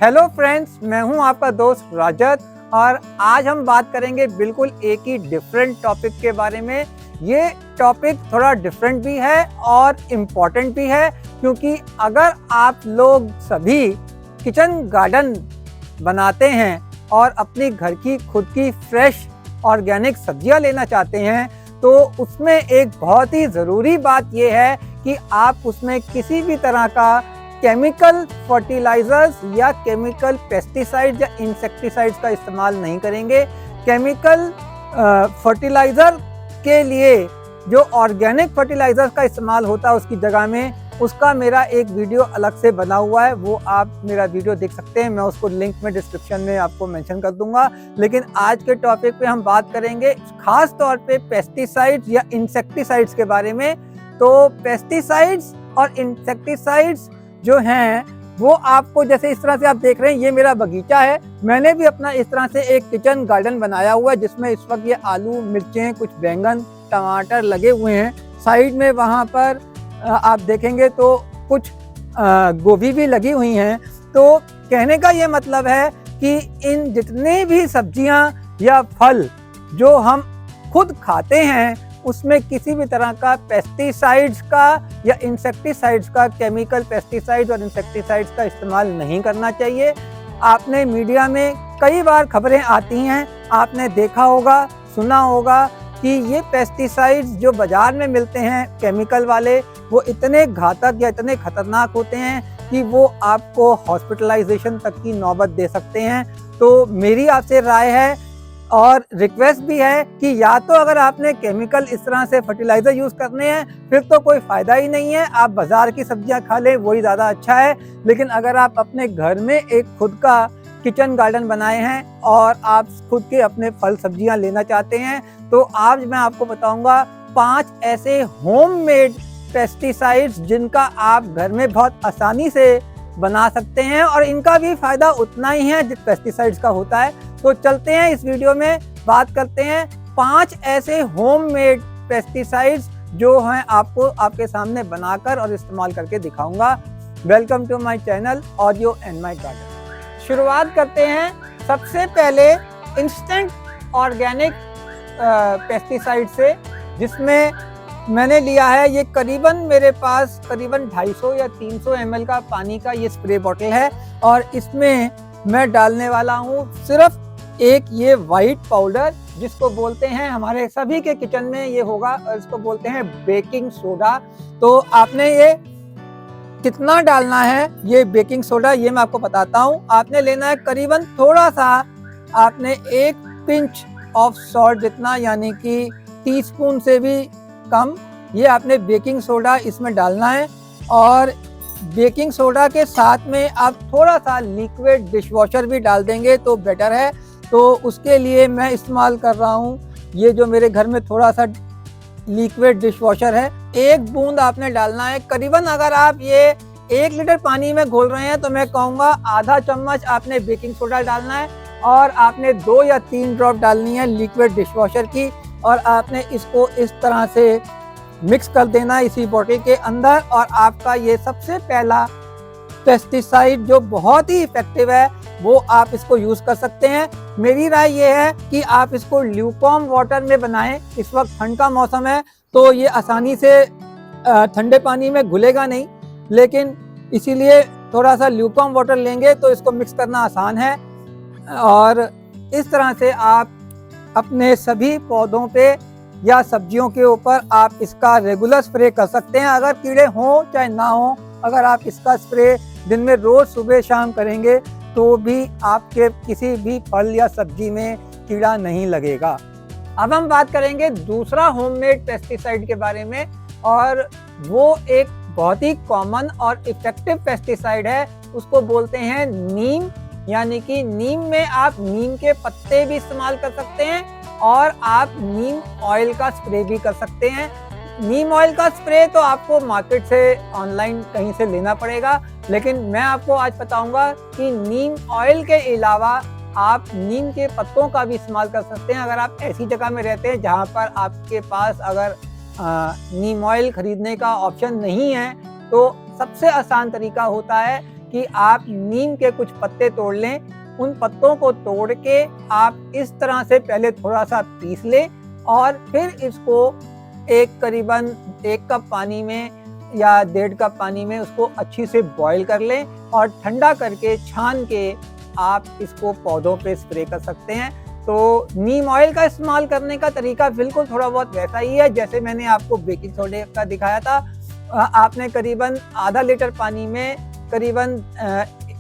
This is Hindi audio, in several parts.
हेलो फ्रेंड्स, मैं हूं आपका दोस्त राजत और आज हम बात करेंगे बिल्कुल एक ही डिफरेंट टॉपिक के बारे में। ये टॉपिक थोड़ा डिफरेंट भी है और इम्पॉर्टेंट भी है, क्योंकि अगर आप लोग सभी किचन गार्डन बनाते हैं और अपनी घर की खुद की फ्रेश ऑर्गेनिक सब्जियां लेना चाहते हैं, तो उसमें एक बहुत ही ज़रूरी बात यह है कि आप उसमें किसी भी तरह का केमिकल फर्टिलाइजर्स या केमिकल पेस्टिसाइड्स या इंसेक्टिसाइड्स का इस्तेमाल नहीं करेंगे। केमिकल फर्टिलाइज़र के लिए जो ऑर्गेनिक फर्टिलाइजर्स का इस्तेमाल होता है उसकी जगह में, उसका मेरा एक वीडियो अलग से बना हुआ है, वो आप मेरा वीडियो देख सकते हैं। मैं उसको लिंक में डिस्क्रिप्शन में आपको मेंशन कर दूंगा। लेकिन आज के टॉपिक पे हम बात करेंगे खास तौर पे पेस्टिसाइड्स या इंसेक्टिसाइड्स के बारे में। तो पेस्टिसाइड्स और इंसेक्टिसाइड्स जो हैं वो आपको, जैसे इस तरह से आप देख रहे हैं, ये मेरा बगीचा है। मैंने भी अपना इस तरह से एक किचन गार्डन बनाया हुआ है, जिसमें इस वक्त ये आलू, मिर्चें, कुछ बैंगन, टमाटर लगे हुए हैं। साइड में वहाँ पर आप देखेंगे तो कुछ गोभी भी लगी हुई हैं। तो कहने का ये मतलब है कि इन जितने भी सब्जियां या फल जो हम खुद खाते हैं, उसमें किसी भी तरह का पेस्टिसाइड्स का या इंसेक्टिसाइड्स का, केमिकल पेस्टिसाइड्स और इंसेक्टिसाइड्स का इस्तेमाल नहीं करना चाहिए। आपने मीडिया में कई बार खबरें आती हैं, आपने देखा होगा, सुना होगा कि ये पेस्टिसाइड्स जो बाज़ार में मिलते हैं केमिकल वाले, वो इतने घातक या इतने खतरनाक होते हैं कि वो आपको हॉस्पिटलाइजेशन तक की नौबत दे सकते हैं। तो मेरी आपसे राय है और रिक्वेस्ट भी है कि या तो अगर आपने केमिकल इस तरह से फर्टिलाइज़र यूज़ करने हैं, फिर तो कोई फ़ायदा ही नहीं है, आप बाज़ार की सब्जियां खा लें, वही ज़्यादा अच्छा है। लेकिन अगर आप अपने घर में एक खुद का किचन गार्डन बनाए हैं और आप खुद के अपने फल सब्जियां लेना चाहते हैं, तो आज मैं आपको बताऊंगा 5 ऐसे होममेड पेस्टिसाइड्स जिनका आप घर में बहुत आसानी से बना सकते हैं और इनका भी फ़ायदा उतना ही है जिस पेस्टिसाइड्स का होता है। तो चलते हैं इस वीडियो में बात करते हैं 5 ऐसे होममेड पेस्टिसाइड्स जो हैं आपको आपके सामने बनाकर और इस्तेमाल करके दिखाऊंगा। Welcome to my channel audio and my garden. शुरुआत करते हैं सबसे पहले इंस्टेंट ऑर्गेनिक पेस्टिसाइड से, जिसमें मैंने लिया है, ये करीबन मेरे पास करीबन 250 या 300 ml का पानी का ये स्प्रे बॉटल है और इसमें मैं डालने वाला हूँ सिर्फ एक ये वाइट पाउडर, जिसको बोलते हैं, हमारे सभी के किचन में ये होगा, इसको बोलते हैं बेकिंग सोडा। तो आपने ये कितना डालना है, ये बेकिंग सोडा, ये मैं आपको बताता हूँ। आपने लेना है करीबन थोड़ा सा, आपने 1 पिंच ऑफ सॉल्ट जितना, यानी कि टीस्पून से भी कम, ये आपने बेकिंग सोडा इसमें डालना है। और बेकिंग सोडा के साथ में आप थोड़ा सा लिक्विड डिशवॉशर भी डाल देंगे तो बेटर है। तो उसके लिए मैं इस्तेमाल कर रहा हूँ ये जो मेरे घर में थोड़ा सा लिक्विड डिशवॉशर है। 1 बूंद आपने डालना है करीबन। अगर आप ये 1 लीटर पानी में घोल रहे हैं तो मैं कहूँगा आधा चम्मच आपने बेकिंग सोडा डालना है और आपने 2 या 3 ड्रॉप डालनी है लिक्विड डिशवॉशर की, और आपने इसको इस तरह से मिक्स कर देना है इसी बॉटल के अंदर। और आपका ये सबसे पहला पेस्टिसाइड जो बहुत ही इफेक्टिव है, वो आप इसको यूज़ कर सकते हैं। मेरी राय ये है कि आप इसको ल्यूकॉर्म वाटर में बनाएं। इस वक्त ठंड का मौसम है तो ये आसानी से ठंडे पानी में घुलेगा नहीं, लेकिन इसीलिए थोड़ा सा ल्यूकॉर्म वाटर लेंगे तो इसको मिक्स करना आसान है। और इस तरह से आप अपने सभी पौधों पे या सब्जियों के ऊपर आप इसका रेगुलर स्प्रे कर सकते हैं। अगर कीड़े हों चाहे ना हों, अगर आप इसका स्प्रे दिन में रोज़ सुबह शाम करेंगे तो भी आपके किसी भी फल या सब्जी में कीड़ा नहीं लगेगा। अब हम बात करेंगे दूसरा होममेड पेस्टिसाइड के बारे में, और वो एक बहुत ही कॉमन और इफेक्टिव पेस्टिसाइड है। उसको बोलते हैं नीम, यानी कि नीम में आप नीम के पत्ते भी इस्तेमाल कर सकते हैं और आप नीम ऑयल का स्प्रे भी कर सकते हैं। नीम ऑयल का स्प्रे तो आपको मार्केट से, ऑनलाइन कहीं से लेना पड़ेगा, लेकिन मैं आपको आज बताऊंगा कि नीम ऑयल के अलावा आप नीम के पत्तों का भी इस्तेमाल कर सकते हैं। अगर आप ऐसी जगह में रहते हैं जहां पर आपके पास अगर नीम ऑयल खरीदने का ऑप्शन नहीं है, तो सबसे आसान तरीका होता है कि आप नीम के कुछ पत्ते तोड़ लें, उन पत्तों को तोड़ के आप इस तरह से पहले थोड़ा सा पीस लें और फिर इसको करीबन 1 कप पानी में या 1.5 कप पानी में उसको अच्छी से बॉईल कर लें और ठंडा करके छान के आप इसको पौधों पे स्प्रे कर सकते हैं। तो नीम ऑयल का इस्तेमाल करने का तरीका बिल्कुल थोड़ा बहुत वैसा ही है जैसे मैंने आपको बेकिंग सोडे का दिखाया था। आपने करीबन आधा लीटर पानी में करीबन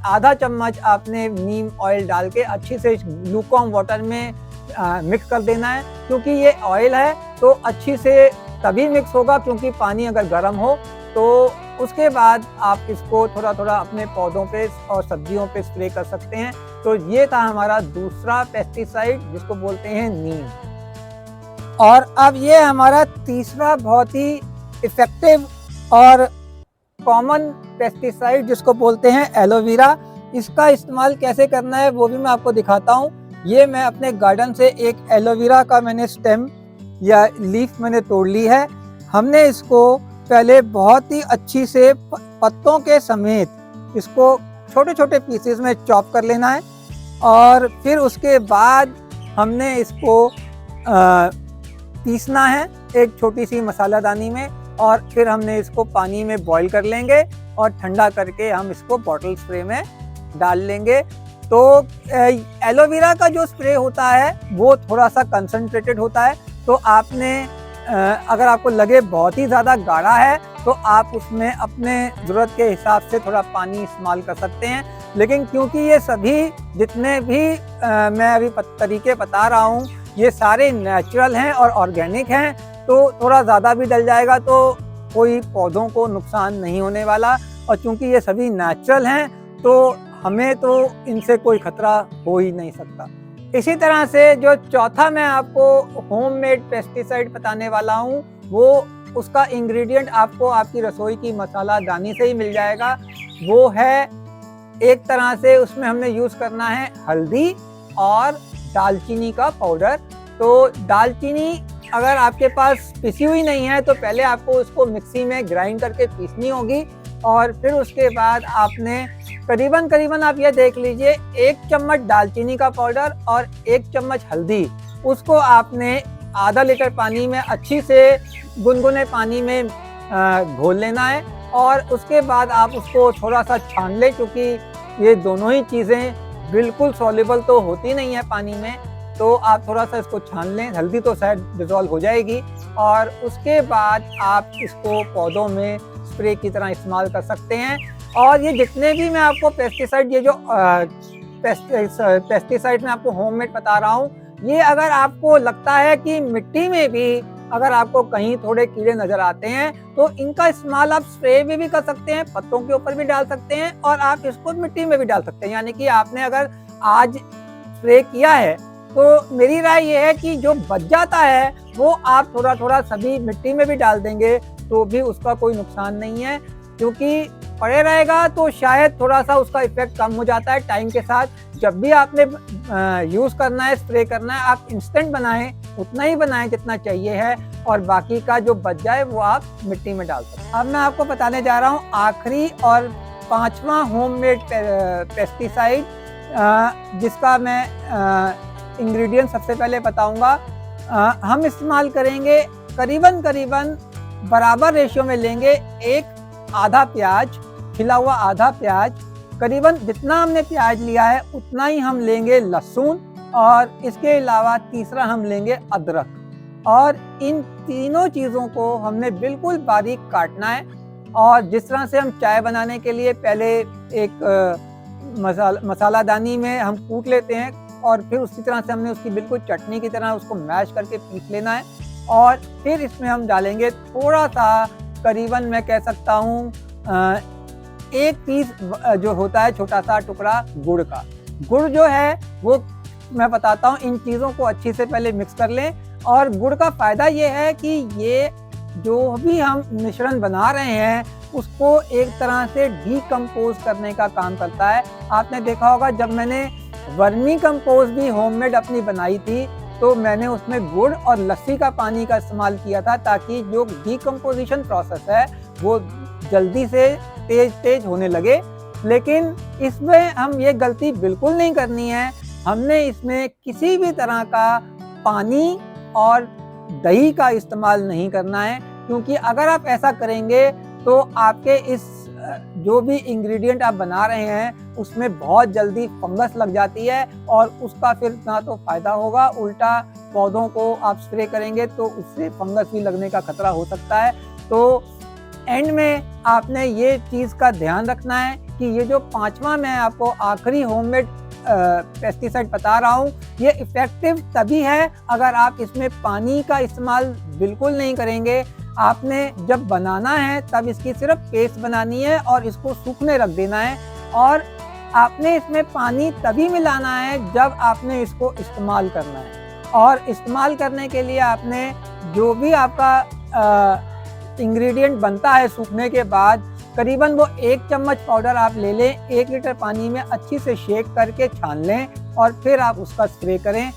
आधा चम्मच आपने नीम ऑयल डाल के अच्छी से लूकवार्म वाटर में मिक्स कर देना है, क्योंकि ये ऑयल है तो अच्छी से तभी मिक्स होगा क्योंकि पानी अगर गर्म हो। तो उसके बाद आप इसको थोड़ा थोड़ा अपने पौधों पे और सब्जियों पे स्प्रे कर सकते हैं। तो ये था हमारा दूसरा पेस्टिसाइड जिसको बोलते हैं नीम। और अब ये हमारा तीसरा बहुत ही इफेक्टिव और कॉमन पेस्टिसाइड जिसको बोलते हैं एलोवेरा। इसका इस्तेमाल कैसे करना है वो भी मैं आपको दिखाता हूँ। ये मैं अपने गार्डन से एक एलोवेरा का मैंने स्टेम या लीफ मैंने तोड़ ली है। हमने इसको पहले बहुत ही अच्छी से पत्तों के समेत इसको छोटे छोटे पीसेस में चॉप कर लेना है और फिर उसके बाद हमने इसको पीसना है एक छोटी सी मसालादानी में और फिर हमने इसको पानी में बॉईल कर लेंगे और ठंडा करके हम इसको बॉटल स्प्रे में डाल लेंगे। तो एलोवेरा का जो स्प्रे होता है वो थोड़ा सा कंसंट्रेटेड होता है, तो आपने अगर आपको लगे बहुत ही ज़्यादा गाढ़ा है तो आप उसमें अपने ज़रूरत के हिसाब से थोड़ा पानी इस्तेमाल कर सकते हैं। लेकिन क्योंकि ये सभी जितने भी मैं अभी तरीके बता रहा हूँ ये सारे नेचुरल हैं और ऑर्गेनिक हैं, तो थोड़ा ज़्यादा भी डल जाएगा तो कोई पौधों को नुकसान नहीं होने वाला। और चूँकि ये सभी नेचुरल हैं तो हमें तो इनसे कोई खतरा हो ही नहीं सकता। इसी तरह से जो चौथा मैं आपको होममेड पेस्टिसाइड बताने वाला हूँ वो उसका इंग्रेडिएंट आपको आपकी रसोई की मसालादानी से ही मिल जाएगा। वो है एक तरह से उसमें हमने यूज़ करना है हल्दी और दालचीनी का पाउडर। तो दालचीनी अगर आपके पास पिसी हुई नहीं है तो पहले आपको उसको मिक्सी में ग्राइंड करके पीसनी होगी और फिर उसके बाद आपने करीबन आप ये देख लीजिए 1 चम्मच दालचीनी का पाउडर और 1 चम्मच हल्दी, उसको आपने आधा लीटर पानी में अच्छी से गुनगुने पानी में घोल लेना है और उसके बाद आप उसको थोड़ा सा छान लें, क्योंकि ये दोनों ही चीज़ें बिल्कुल सॉल्युबल तो होती नहीं है पानी में, तो आप थोड़ा सा इसको छान लें। हल्दी तो शायद डिज़ोल्व हो जाएगी और उसके बाद आप इसको पौधों में स्प्रे की तरह इस्तेमाल कर सकते हैं। और ये जितने भी मैं आपको पेस्टिसाइड, ये जो पेस्टिसाइड मैं आपको होममेड बता रहा हूँ, ये अगर आपको लगता है कि मिट्टी में भी अगर आपको कहीं थोड़े कीड़े नज़र आते हैं तो इनका इस्तेमाल आप स्प्रे में भी कर सकते हैं, पत्तों के ऊपर भी डाल सकते हैं और आप इसको मिट्टी में भी डाल सकते हैं। यानी कि आपने अगर आज स्प्रे किया है तो मेरी राय ये है कि जो बच जाता है वो आप थोड़ा थोड़ा सभी मिट्टी में भी डाल देंगे तो भी उसका कोई नुकसान नहीं है, क्योंकि पड़े रहेगा तो शायद थोड़ा सा उसका इफेक्ट कम हो जाता है टाइम के साथ। जब भी आपने यूज़ करना है, स्प्रे करना है, आप इंस्टेंट बनाएं, उतना ही बनाएं जितना चाहिए है और बाकी का जो बच जाए वो आप मिट्टी में डाल सकते हैं। अब मैं आपको बताने जा रहा हूँ आखिरी और 5वां होममेड पेस्टिसाइड जिसका मैं इंग्रेडिएंट सबसे पहले बताऊंगा। हम इस्तेमाल करेंगे करीबन बराबर रेशियो में लेंगे एक आधा प्याज, खिला हुआ आधा प्याज, करीबन जितना हमने प्याज लिया है उतना ही हम लेंगे लहसुन और इसके अलावा तीसरा हम लेंगे अदरक। और इन तीनों चीज़ों को हमने बिल्कुल बारीक काटना है और जिस तरह से हम चाय बनाने के लिए पहले एक मसालादानी में हम कूट लेते हैं और फिर उसी तरह से हमने उसकी बिल्कुल चटनी की तरह उसको मैश करके पीस लेना है और फिर इसमें हम डालेंगे थोड़ा सा, करीबन मैं कह सकता हूँ 1 पीस जो होता है छोटा सा टुकड़ा गुड़ का। गुड़ जो है वो मैं बताता हूँ, इन चीज़ों को अच्छी से पहले मिक्स कर लें। और गुड़ का फ़ायदा ये है कि ये जो भी हम मिश्रण बना रहे हैं उसको एक तरह से डीकम्पोज करने का काम करता है। आपने देखा होगा जब मैंने वर्मी कंपोज भी होममेड अपनी बनाई थी तो मैंने उसमें गुड़ और लस्सी का पानी का इस्तेमाल किया था ताकि जो डीकम्पोजिशन प्रोसेस है वो जल्दी से तेज होने लगे। लेकिन इसमें हम ये गलती बिल्कुल नहीं करनी है। हमने इसमें किसी भी तरह का पानी और दही का इस्तेमाल नहीं करना है, क्योंकि अगर आप ऐसा करेंगे तो आपके इस जो भी इंग्रेडिएंट आप बना रहे हैं उसमें बहुत जल्दी फंगस लग जाती है और उसका फिर ना तो फायदा होगा, उल्टा पौधों को आप स्प्रे करेंगे तो उससे फंगस भी लगने का खतरा हो सकता है। तो एंड में आपने ये चीज़ का ध्यान रखना है कि ये जो 5वां मैं आपको आखिरी होममेड पेस्टिसाइड बता रहा हूँ, ये इफ़ेक्टिव तभी है अगर आप इसमें पानी का इस्तेमाल बिल्कुल नहीं करेंगे। आपने जब बनाना है तब इसकी सिर्फ पेस्ट बनानी है और इसको सूखने रख देना है, और आपने इसमें पानी तभी मिलाना है जब आपने इसको इस्तेमाल करना है। और इस्तेमाल करने के लिए आपने जो भी आपका इंग्रेडिएंट बनता है सूखने के बाद, करीबन वो 1 चम्मच पाउडर आप ले लें, 1 लीटर पानी में अच्छी से शेक करके छान लें और फिर आप उसका स्प्रे करें।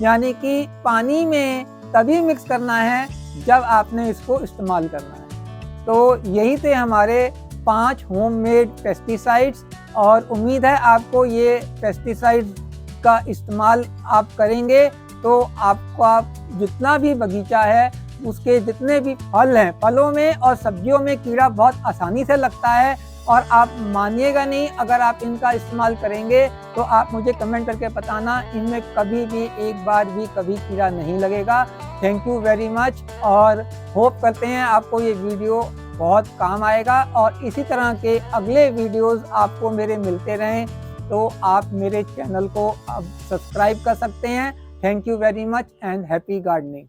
यानी कि पानी में तभी मिक्स करना है जब आपने इसको इस्तेमाल करना है। तो यही थे हमारे 5 होममेड पेस्टिसाइड्स, और उम्मीद है आपको ये पेस्टिसाइड्स का इस्तेमाल आप करेंगे तो आपका जितना भी बगीचा है उसके जितने भी फल हैं, फलों में और सब्जियों में कीड़ा बहुत आसानी से लगता है, और आप मानिएगा नहीं, अगर आप इनका इस्तेमाल करेंगे तो आप मुझे कमेंट करके बताना, इनमें कभी भी एक बार भी कभी कीड़ा नहीं लगेगा। थैंक यू वेरी मच, और होप करते हैं आपको ये वीडियो बहुत काम आएगा और इसी तरह के अगले वीडियोस आपको मेरे मिलते रहें। तो आप मेरे चैनल को अब सब्सक्राइब कर सकते हैं। Thank you very much and happy gardening.